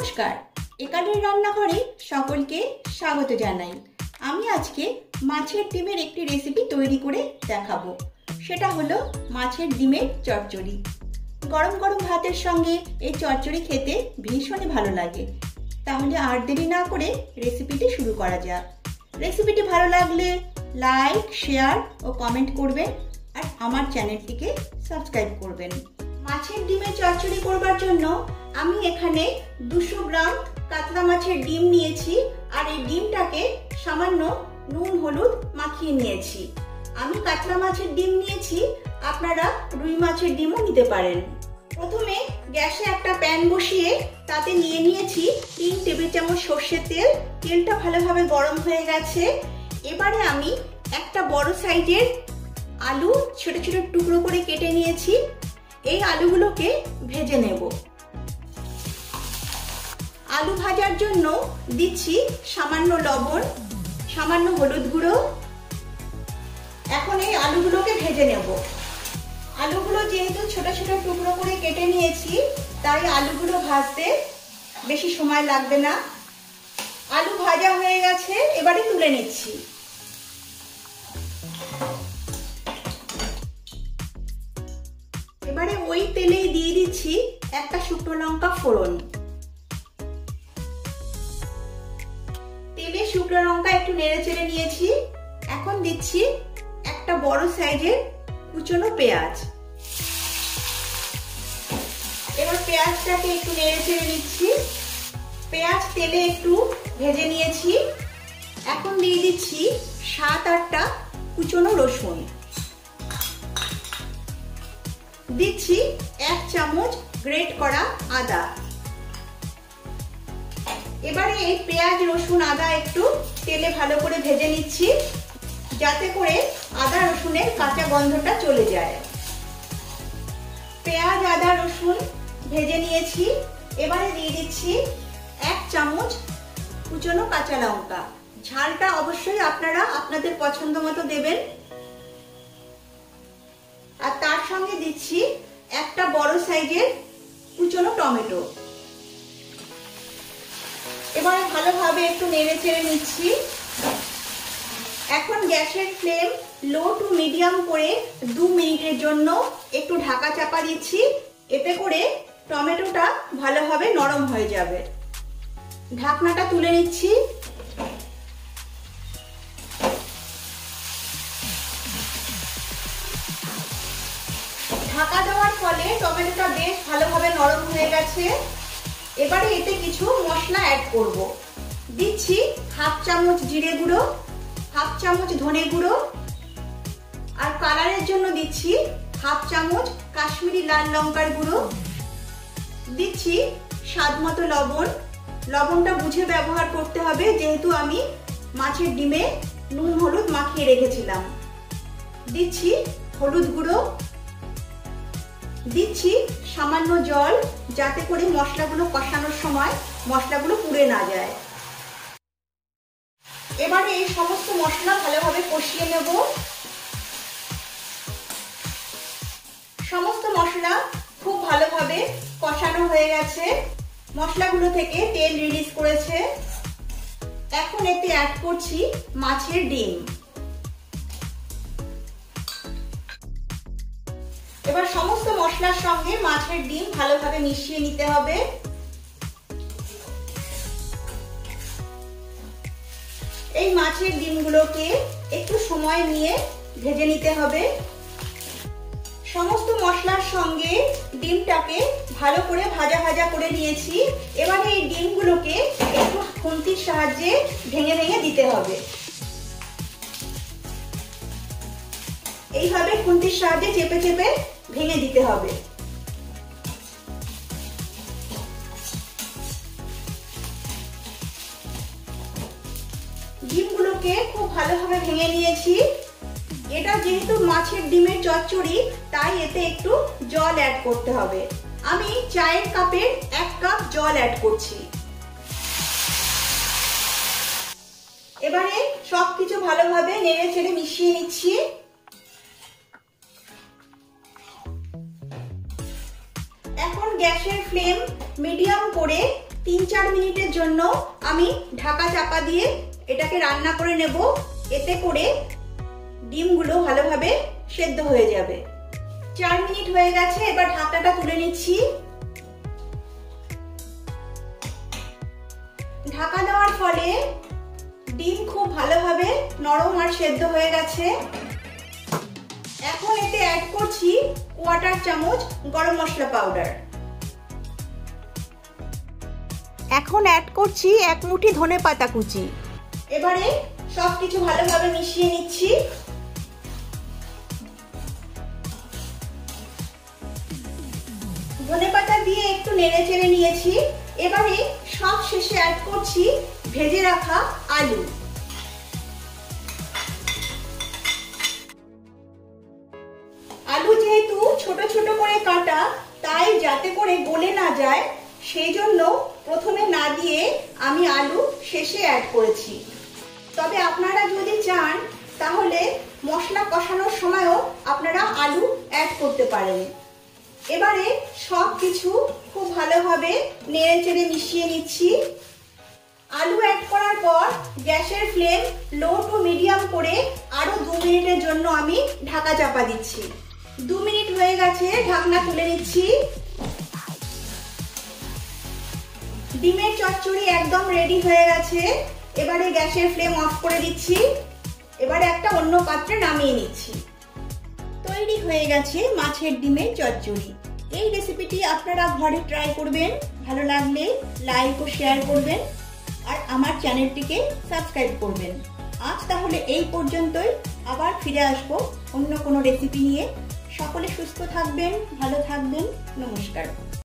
নমস্কার, একাডের রান্নাঘরে সকলকে স্বাগত জানাই। আমি আজকে মাছের ডিমের একটি রেসিপি তৈরি করে দেখাবো। সেটা হলো মাছের ডিমের চচ্চড়ি। গরম গরম ভাতের সঙ্গে এই চচ্চড়ি খেতে ভীষণই ভালো লাগে। তাহলে আর দেরি না করে রেসিপিটি শুরু করা যাক। রেসিপিটি ভালো লাগলে লাইক, শেয়ার ও কমেন্ট করবেন আর আমার চ্যানেলটিকে সাবস্ক্রাইব করবেন। মাছের ডিমের চচ্চড়ি করবার জন্য আমি এখানে 200 গ্রাম কাতলা মাছের ডিম নিয়েছি আর এই ডিমটাকে সামান্য নুন হলুদ মাখিয়ে নিয়েছি। আমি কাতলা মাছের ডিম নিয়েছি, আপনারা রুই মাছের ডিমও নিতে পারেন। প্রথমে গ্যাসে একটা প্যান বসিয়ে তাতে নিয়ে নিয়েছি 3 টেবিল চামচ সর্ষের তেল। তেলটা ভালোভাবে গরম হয়ে গেছে। এবারে আমি একটা বড় সাইজের আলু ছোট ছোট টুকরো করে কেটে নিয়েছি। এই আলুগুলোকে ভেজে নেব। আলু ভাজার জন্য দিচ্ছি সামান্য লবণ, সামান্য হলুদ গুঁড়ো। এখন এই আলুগুলোকে ভেজে নেব। আলুগুলো যেহেতু ছোট ছোট টুকরো করে কেটে নিয়েছি, তাই আলুগুলো ভাজতে বেশি সময় লাগবে না। আলু ভাজা হয়ে গেছে, এবারে তুলে নিচ্ছি। এবারে ওই তেলেই দিয়ে দিচ্ছি একটা শুকনো লঙ্কা ফোড়ন। তেলে শুকনো লঙ্কা একটু নেড়ে চেড়ে নিয়েছি। এখন দিচ্ছি একটা বড় সাইজের কুচনো পেঁয়াজ। এবার পেঁয়াজটাকে একটু নেড়ে চেড়ে নিচ্ছি। পেঁয়াজ তেলে একটু ভেজে নিয়েছি। এখন দিয়ে দিচ্ছি 7-8টা কুচনো রসুন। দিচ্ছি 1 চামচ গ্রেট করা আদা। এবারে এই পেঁয়াজ রসুন আদা একটু তেলে ভালো করে ভেজে নিচ্ছি, যাতে করে আদা রসুনের কাঁচা গন্ধটা চলে যায়। পেঁয়াজ আদা রসুন ভেজে নিয়েছি। এবারে দিয়ে দিচ্ছি 1 চামচ কুচনো কাঁচা লঙ্কা। ঝালটা অবশ্যই আপনারা আপনাদের পছন্দ মতো দেবেন। আর তার সঙ্গে দিচ্ছি একটা বড় সাইজের কুচনো টমেটো। এবারে ভালোভাবে একটু নেড়ে চেড়ে নিচ্ছি। এখন গ্যাসের ফ্লেম লো টু মিডিয়াম করে 2 মিনিটের জন্য একটু ঢাকা চাপা দিচ্ছি। এতে করে টমেটোটা ভালোভাবে নরম হয়ে যাবে। ঢাকনাটা তুলে নিচ্ছি। ঢাকা দেওয়ার ফলে টমেটোটা বেশ ভালোভাবে নরম হয়ে গেছে। এবারে এতে কিছু মশলা অ্যাড করব। দিচ্ছি 1/2 চামচ জিরে গুঁড়ো, 1/2 চামচ ধনে গুঁড়ো, আর কালারের জন্য দিচ্ছি 1/2 চামচ কাশ্মীরি লাল লঙ্কার গুঁড়ো। দিচ্ছি স্বাদ মতো লবণ। লবণটা বুঝে ব্যবহার করতে হবে, যেহেতু আমি মাছের ডিমে নুন হলুদ মাখিয়ে রেখেছিলাম। দিচ্ছি হলুদ গুঁড়ো। দিচ্ছি সামান্য জল, যাতে করে মশলাগুলো কষানোর সময় মশলাগুলো পুড়ে না যায়। এবারে এই সমস্ত মশলা ভালোভাবে কষিয়ে নেব। সমস্ত মশলা খুব ভালোভাবে কষানো হয়ে গেছে। মশলাগুলো থেকে তেল রিলিজ করেছে। এখন এতে অ্যাড করছি মাছের ডিম। এবার সমস্ত মশলার সঙ্গে মাছের ডিম ভালোভাবে মিশিয়ে নিতে হবে। এই মাছের ডিমগুলোকে একটু সময় নিয়ে ভেজে নিতে হবে। সমস্ত মশলার সঙ্গে ডিমটাকে ভালো করে ভাজা ভাজা করে নিয়েছি। এবারে এই ডিমগুলোকে একটু খুন্তির সাহায্যে ভেঙে ভেঙে দিতে হবে। এইভাবে খুন্তির সাহায্যে চেপে চেপে ভেঙে দিতে হবে। ডিমগুলোকে খুব ভালোভাবে ভেঙে নিয়েছি। এটা যেহেতু মাছের ডিমের চচ্চড়ি, তাই এতে একটু জল অ্যাড করতে হবে। আমি চায়ের কাপের 1 কাপ জল অ্যাড করছি। এবারে সবকিছু ভালোভাবে নেড়ে চেড়ে মিশিয়ে নিচ্ছি। এখন গ্যাসের ফ্লেম মিডিয়াম করে 3-4 মিনিটের জন্য আমি ঢাকা চাপা দিয়ে এটাকে রান্না করে নেব। এতে করে ডিমগুলো ভালোভাবে সেদ্ধ হয়ে যাবে। 4 মিনিট হয়ে গেছে, এবার ঢাকনাটা তুলে নিচ্ছি। ঢাকা দেওয়ার ফলে ডিম খুব ভালোভাবে নরম আর সেদ্ধ হয়ে গেছে। এখন এতে অ্যাড করছি 1/4 চামচ গরম মশলা পাউডার। এখন অ্যাড করছি 1 মুঠি ধনেপাতা কুচি। এবারে সবকিছু ভালোভাবে মিশিয়ে নিচ্ছি। ধনেপাতা দিয়ে একটু নেড়ে চেড়ে নিয়েছি। এবারে সব শেষে অ্যাড করছি ভেজে রাখা আলু। আলু যেহেতু ছোট ছোট করে কাটা, তাই যাতে করে গলে না যায় সেই জন্য প্রথমে না দিয়ে আমি আলু শেষে অ্যাড করেছি। তবে আপনারা যদি চান তাহলে মশলা কষানোর সময়ও আপনারা আলু অ্যাড করতে পারেন। এবারে সব কিছু খুব ভালোভাবে নেড়ে চেড়ে মিশিয়ে নিচ্ছি। আলু অ্যাড করার পর গ্যাসের ফ্লেম লো টু মিডিয়াম করে আরো 2 মিনিটের জন্য আমি ঢাকা চাপা দিচ্ছি। 2 মিনিট হয়ে গেছে, ঢাকনা তুলে নিচ্ছি। ডিমের চচ্চড়ি একদম রেডি হয়ে গেছে। এবারে গ্যাসের ফ্লেম অফ করে দিচ্ছি। এবারে একটা অন্য পাত্রে নামিয়ে নিচ্ছি। তৈরি হয়ে গেছে মাছের ডিমের চচ্চড়ি। এই রেসিপিটি আপনারা ঘরে ট্রাই করবেন। ভালো লাগলে লাইক ও শেয়ার করবেন আর আমার চ্যানেলটিকে সাবস্ক্রাইব করবেন। আজ তাহলে এই পর্যন্তই, আবার ফিরে আসবো অন্য কোনো রেসিপি নিয়ে। সকলে সুস্থ থাকবেন, ভালো থাকবেন। নমস্কার।